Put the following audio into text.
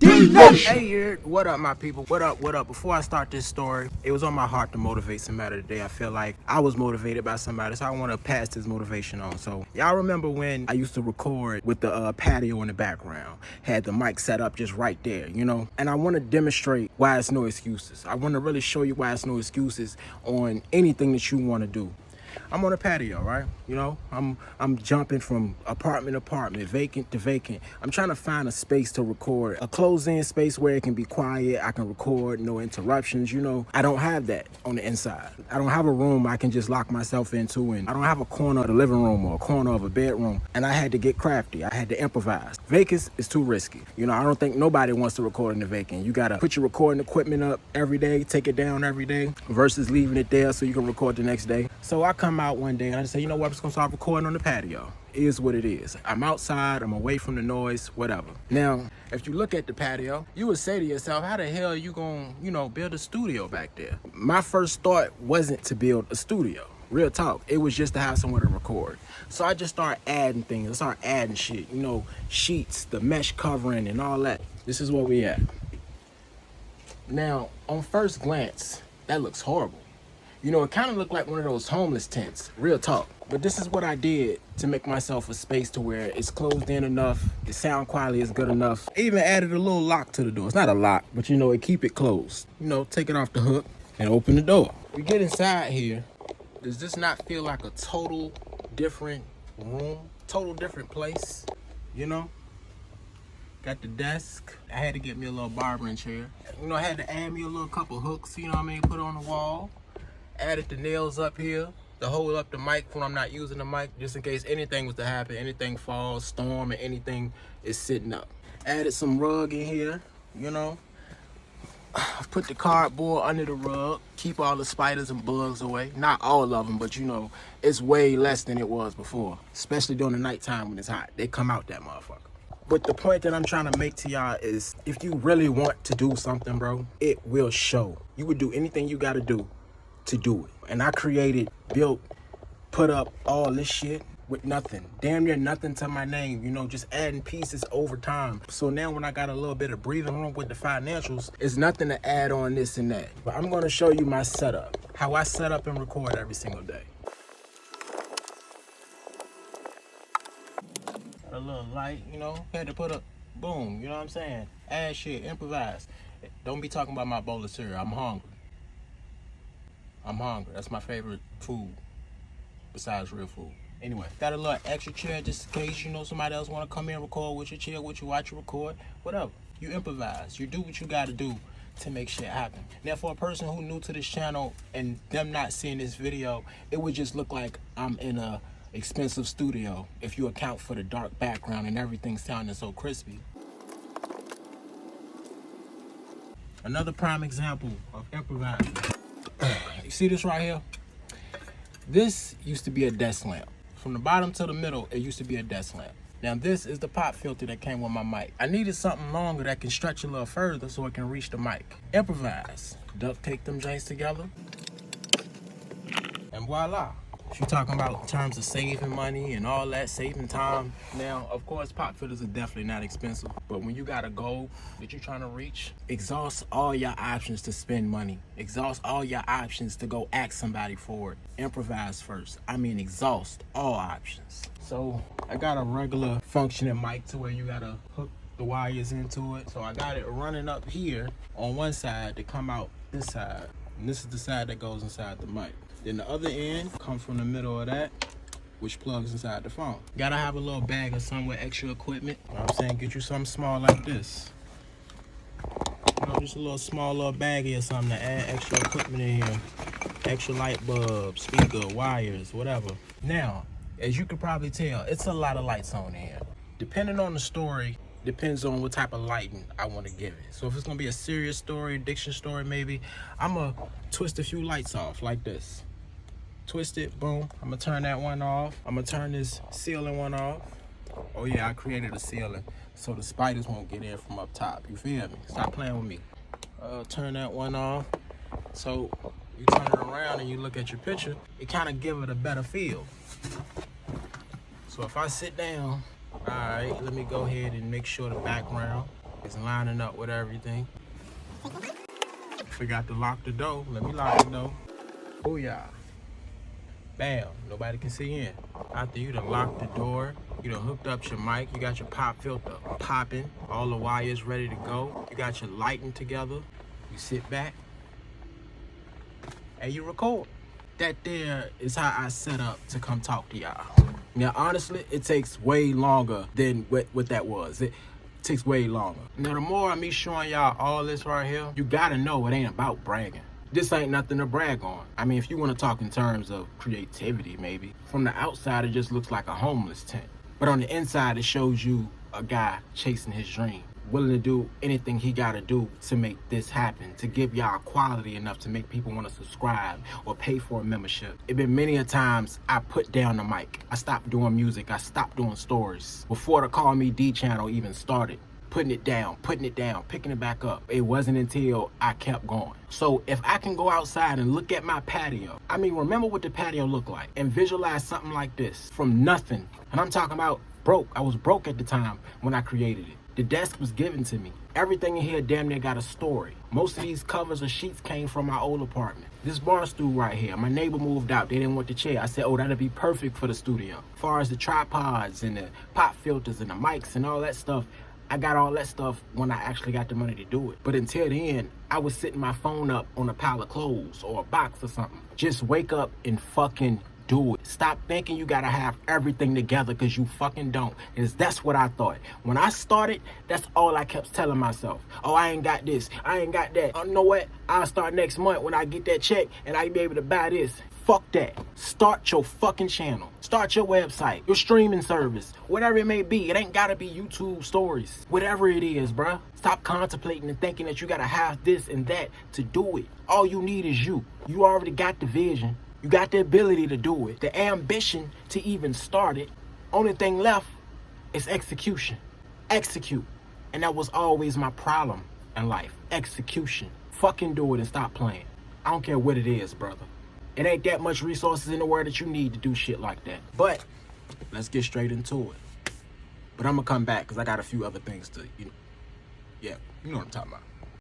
Hey, what up, my people? What up, what up? Before I start this story, it was on my heart to motivate somebody today. I feel like I was motivated by somebody, so I want to pass this motivation on. So, y'all remember when I used to record with the patio in the background? Had the mic set up just right there, you know? And I want to demonstrate why it's no excuses. I want to really show you why it's no excuses on anything that you want to do. I'm on a patio, right? You know, I'm jumping from apartment to apartment, vacant to vacant. I'm trying to find a space to record, a closed-in space where it can be quiet, I can record, no interruptions, you know. I don't have that on the inside. I don't have a room I can just lock myself into, and I don't have a corner of the living room or a corner of a bedroom, and I had to get crafty. I had to improvise. Vacant is too risky. You know, I don't think nobody wants to record in the vacant. You gotta put your recording equipment up every day, take it down every day, versus leaving it there so you can record the next day. So I come out one day and I just say, you know what, I'm just gonna start recording on the patio. It is what it is. I'm outside, I'm away from the noise, whatever. Now, if you look at the patio, you would say to yourself, how the hell are you gonna, you know, build a studio back there? My first thought wasn't to build a studio. Real talk. It was just to have somewhere to record. So I just started adding things. I started adding shit, you know, sheets, the mesh covering and all that. This is where we at. Now, on first glance, that looks horrible. You know, it kind of looked like one of those homeless tents, real talk. But this is what I did to make myself a space to where it's closed in enough, the sound quality is good enough. I even added a little lock to the door. It's not a lock, but you know, it keep it closed. You know, take it off the hook and open the door. We get inside here. Does this not feel like a total different room? Total different place, you know? Got the desk. I had to get me a little barbering chair. You know, I had to add me a little couple hooks, you know what I mean, put on the wall. Added the nails up here to hold up the mic when I'm not using the mic, just in case anything was to happen, anything falls, storm, and anything is sitting up. Added some rug in here, you know. I put the cardboard under the rug, keep all the spiders and bugs away. Not all of them, but you know, it's way less than it was before, especially during the nighttime when it's hot. They come out that motherfucker. But the point that I'm trying to make to y'all is, if you really want to do something, bro, it will show. You would do anything you gotta do to do it. And I created, built, put up all this shit with nothing. Damn near nothing to my name, you know, just adding pieces over time. So now when I got a little bit of breathing room with the financials, it's nothing to add on this and that. But I'm gonna show you my setup, how I set up and record every single day. Got a little light, you know, had to put a boom, you know what I'm saying? Add shit, improvise. Don't be talking about my bowl of cereal, I'm hungry. I'm hungry. That's my favorite food besides real food. Anyway, got a little extra chair just in case, you know, somebody else want to come in, record with you, chill with you, watch you record, whatever. You improvise. You do what you got to do to make shit happen. Now, for a person who new to this channel and them not seeing this video, it would just look like I'm in a expensive studio if you account for the dark background and everything sounding so crispy. Another prime example of improvising. You see this right here? This used to be a desk lamp. From the bottom to the middle, it used to be a desk lamp. Now this is the pop filter that came with my mic. I needed something longer that can stretch a little further so it can reach the mic. Improvise. Duct tape them joints together. And voila. If you're talking about in terms of saving money and all that, saving time. Now, of course, pop filters are definitely not expensive. But when you got a goal that you're trying to reach, exhaust all your options to spend money. Exhaust all your options to go ask somebody for it. Improvise first. I mean, exhaust all options. So I got a regular functioning mic to where you gotta hook the wires into it. So I got it running up here on one side to come out this side. And this is the side that goes inside the mic. Then the other end comes from the middle of that, which plugs inside the phone. Gotta have a little bag of some with extra equipment. You know what I'm saying? Get you something small like this. You know, just a little small little baggie or something to add extra equipment in here. Extra light bulbs, speaker, wires, whatever. Now, as you can probably tell, it's a lot of lights on here. Depending on the story, depends on what type of lighting I want to give it. So if it's gonna be a serious story, addiction story maybe, I'm gonna twist a few lights off like this. Twist it, boom. I'm gonna turn that one off. I'm gonna turn this ceiling one off. Oh yeah, I created a ceiling so the spiders won't get in from up top. You feel me? Stop playing with me. Turn that one off. So you turn it around and you look at your picture, it kind of give it a better feel. So if I sit down, all right, let me go ahead and make sure the background It's lining up with everything. Forgot to lock the door. Let me lock the door. Oh yeah. Bam. Nobody can see in. After you done locked the door, you done hooked up your mic, you got your pop filter popping, all the wires ready to go, you got your lighting together, you sit back, and you record. That there is how I set up to come talk to y'all. Now, honestly, it takes way longer than what that was. It takes way longer. Now, the more of me showing y'all all this right here, you gotta know it ain't about bragging. This ain't nothing to brag on. I mean, if you want to talk in terms of creativity, maybe. From the outside, it just looks like a homeless tent. But on the inside, it shows you a guy chasing his dream, willing to do anything he got to do to make this happen, to give y'all quality enough to make people want to subscribe or pay for a membership. It been many a times I put down the mic. I stopped doing music. I stopped doing stories. Before the Call Me D channel even started. Putting it down, picking it back up. It wasn't until I kept going. So if I can go outside and look at my patio, I mean, remember what the patio looked like and visualize something like this from nothing. And I'm talking about broke. I was broke at the time when I created it. The desk was given to me. Everything in here damn near got a story. Most of these covers or sheets came from my old apartment. This bar stool right here, my neighbor moved out. They didn't want the chair. I said, oh, that'd be perfect for the studio. As far as the tripods and the pop filters and the mics and all that stuff, I got all that stuff when I actually got the money to do it. But until then, I was sitting my phone up on a pile of clothes or a box or something. Just wake up and fucking do it. Stop thinking you gotta have everything together, because you fucking don't. Because that's what I thought. When I started, that's all I kept telling myself. Oh, I ain't got this. I ain't got that. Oh, you know what? I'll start next month when I get that check and I be able to buy this. Fuck that. Start your fucking channel. Start your website, your streaming service, whatever it may be. It ain't gotta be YouTube stories. Whatever it is, bruh. Stop contemplating and thinking that you gotta have this and that to do it. All you need is you. You already got the vision. You got the ability to do it. The ambition to even start it. Only thing left is execution. Execute. And that was always my problem in life. Execution. Fucking do it and stop playing. I don't care what it is, brother. It ain't that much resources in the world that you need to do shit like that. But let's get straight into it. But I'm gonna come back because I got a few other things to, yeah, you know what I'm talking about.